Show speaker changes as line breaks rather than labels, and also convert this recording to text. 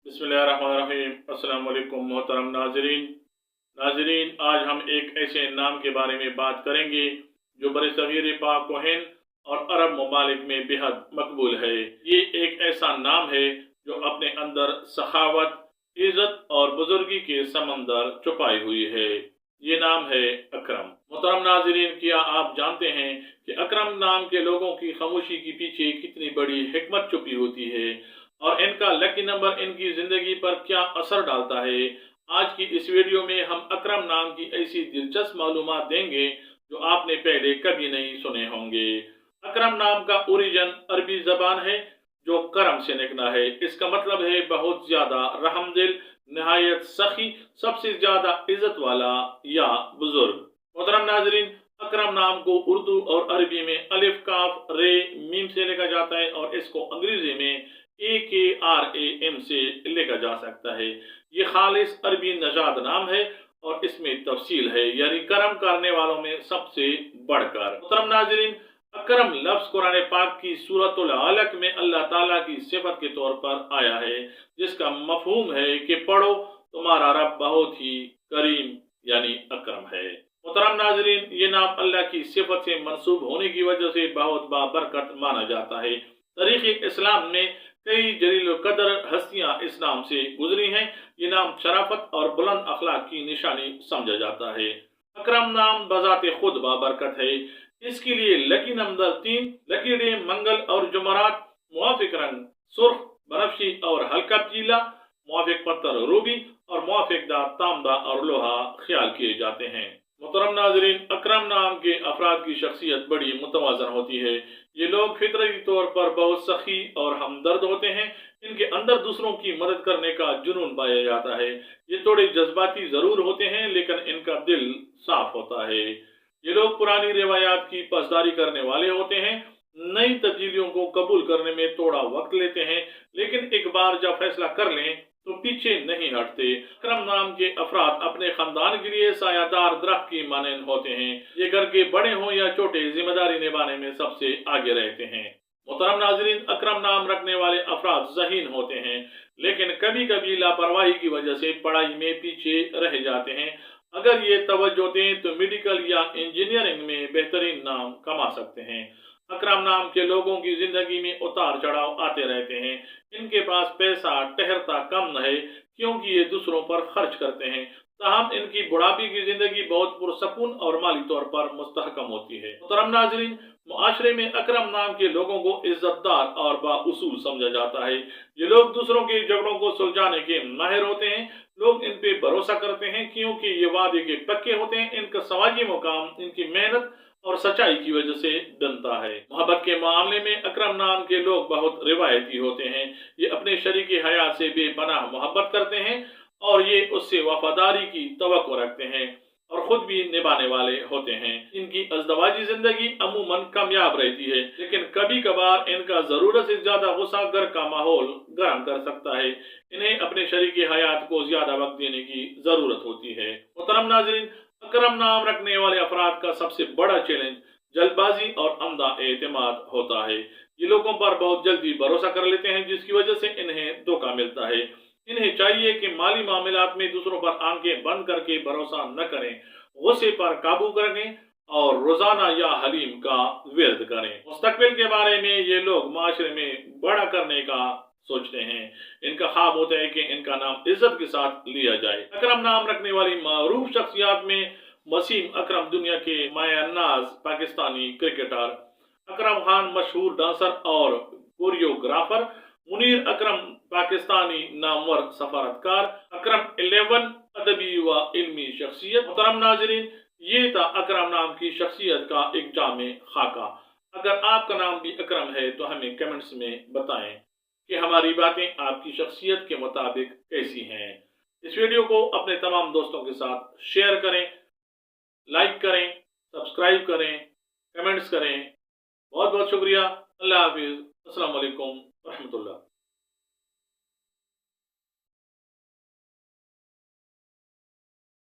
बिस्मिल्लाहिर्रहमानिर्रहीम। अस्सलाम वालेकुम मोहतरम नाजरीन, आज हम एक ऐसे नाम के बारे में बात करेंगे जो बरसगीर पाक व हिंद और अरब ममालिक में बेहद मकबूल है। ये एक ऐसा नाम है जो अपने अंदर सखावत, इज्जत और बुजुर्गी के समंदर छुपाई हुई है। ये नाम है अकरम। मोहतरम नाजरीन, क्या आप जानते हैं कि अकरम नाम के लोगों की खामोशी के पीछे कितनी बड़ी हिकमत छुपी होती है और इनका लकी नंबर इनकी जिंदगी पर क्या असर डालता है। आज की इस वीडियो में हम अकरम नाम की ऐसी दिलचस्प मालूमात देंगे जो आपने पहले कभी नहीं सुने होंगे। अकरम नाम का ओरिजिन अरबी जबान है जो करम से निकला है। इसका मतलब है बहुत ज्यादा रहमदिल, निहायत सखी, सबसे ज्यादा इज्जत वाला या बुजुर्ग। मोहतरम नाजरीन, अकरम नाम को उर्दू और अरबी में अलिफ, काफ, रे, मीम से लिखा जाता है और इसको अंग्रेजी में AKRAM से लिखा जा सकता है। ये खालिस अरबी नजाद नाम है और इसमें तफसील है, यानी करम करने वालों में सबसे बढ़कर। मोहतरम नाज़रीन, अकरम लफ्ज कुरान पाक की सूरतुल अलक में अल्लाह ताला की सिफत के तौर पर आया है, जिसका मफहूम है कि पढ़ो तुम्हारा रब बहुत ही करीम यानी अकरम है। मोहतरम नाज़रीन, ये नाम अल्लाह की सिफत से मंसूब होने की वजह से बहुत बाबरकत माना जाता है। तारीख़ इस्लाम में कई जलील कदर हस्तियां इस नाम से गुजरी हैं। ये नाम शराफत और बुलंद अखलाक की निशानी समझा जाता है। अकरम नाम बजाते खुद बाबरकत है। इसके लिए लकी नंबर 3, लकी डे मंगल और जुमरात, मुआफिक रंग सुर्ख, बनफशी और हल्का पीला, मुआफिक पत्थर रूबी और मुआफिक दांत तांबा और लोहा ख्याल किए जाते हैं। मोहतरम नाजरीन, अकरम नाम के अफराद की शख्सियत बड़ी मुतवाजन होती है। ये लोग फितरती तौर पर बहुत सखी और हमदर्द होते हैं। इनके अंदर दूसरों की मदद करने का जुनून पाया जाता है। ये थोड़े जज्बाती जरूर होते हैं, लेकिन इनका दिल साफ होता है। ये लोग पुरानी रिवायात की पासदारी करने वाले होते हैं। नई तब्दीलियों को कबूल करने में थोड़ा वक्त लेते हैं, लेकिन एक बार जब फैसला कर लें तो पीछे नहीं हटते। अकरम नाम के अफराद अपने खानदान के लिए सायादार दरख्त की मानंद होते हैं। ये घर के बड़े हों या छोटे, जिम्मेदारी निभाने में सबसे आगे रहते हैं। मोहतरम नाजरीन, अकरम नाम रखने वाले अफराद ज़हीन होते हैं, लेकिन कभी कभी लापरवाही की वजह से पढ़ाई में पीछे रह जाते हैं। अगर ये तवज्जो दें तो मेडिकल या इंजीनियरिंग में बेहतरीन नाम कमा सकते हैं। अकरम नाम के लोगों की जिंदगी में उतार चढ़ाव आते रहते हैं। इनके पास पैसा ठहरता कम है, क्योंकि ये दूसरों पर खर्च करते हैं। ताहम इनकी बुढ़ापे की जिंदगी बहुत पुरसकून और माली तौर पर मुस्तहकम होती है। मुहतरम नाज़रीन, मुआशरे में अकरम नाम के लोगों को इज्जतदार और बाउसूल समझा जाता है। ये लोग दूसरों के झगड़ों को सुलझाने के माहिर होते हैं। लोग इन पे भरोसा करते हैं क्योंकि ये वादे के पक्के होते हैं। इनका समाजी मुकाम इनकी मेहनत और सच्चाई की वजह से बनता है। मोहब्बत के मामले में अकरम नाम के लोग बहुत रिवायती होते हैं। ये अपने शरीक हयात से बेपनाह मोहब्बत करते हैं और ये उससे वफादारी की तवक्को रखते हैं और खुद भी निभाने वाले होते हैं। इनकी अज़दवाजी जिंदगी अमूमन कामयाब रहती है, लेकिन कभी कभार इनका जरूरत से ज्यादा गुस्सा घर का माहौल गर्म कर सकता है। इन्हें अपने शरीक हयात को ज्यादा वक्त देने की जरूरत होती है। मुहतरम नाज़रीन, अकरम नाम रखने वाले अफराद का सबसे बड़ा चैलेंज जल्दबाजी और अमदा एतमाद होता है। ये लोगों पर बहुत जल्दी भरोसा कर लेते हैं, जिसकी वजह से इन्हें धोखा मिलता है। इन्हें चाहिए कि माली मामलात में दूसरों पर आंखें बंद करके भरोसा न करें, गुस्से पर काबू करें और रोजाना या हलीम का विर्द करें। मुस्तकबिल के बारे में ये लोग माशरे में बड़ा करने का सोचते हैं। इनका ख्वाब होता है कि इनका नाम इज्जत के साथ लिया जाए। अकरम नाम रखने वाली मारूफ शख्सियात में वसीम अकरम दुनिया के मायानाज पाकिस्तानी क्रिकेटर, अकरम खान मशहूर डांसर और कोरियोग्राफर, मुनीर अकरम पाकिस्तानी नामवर सफारतकार, अकरम 11 अदबी व इल्मी शख्सियत। मोहतरम नाज़रीन, ये था अकरम नाम की शख्सियत का एक जामे खाका। अगर आपका नाम भी अकरम है तो हमें कमेंट्स में बताएं कि हमारी बातें आपकी शख्सियत के मुताबिक कैसी हैं। इस वीडियो को अपने तमाम दोस्तों के साथ शेयर करें, लाइक करें, सब्सक्राइब करें, कमेंट्स करें। बहुत बहुत शुक्रिया। अल्लाह हाफिज। अस्सलाम वालेकुम रहमतुल्लाह।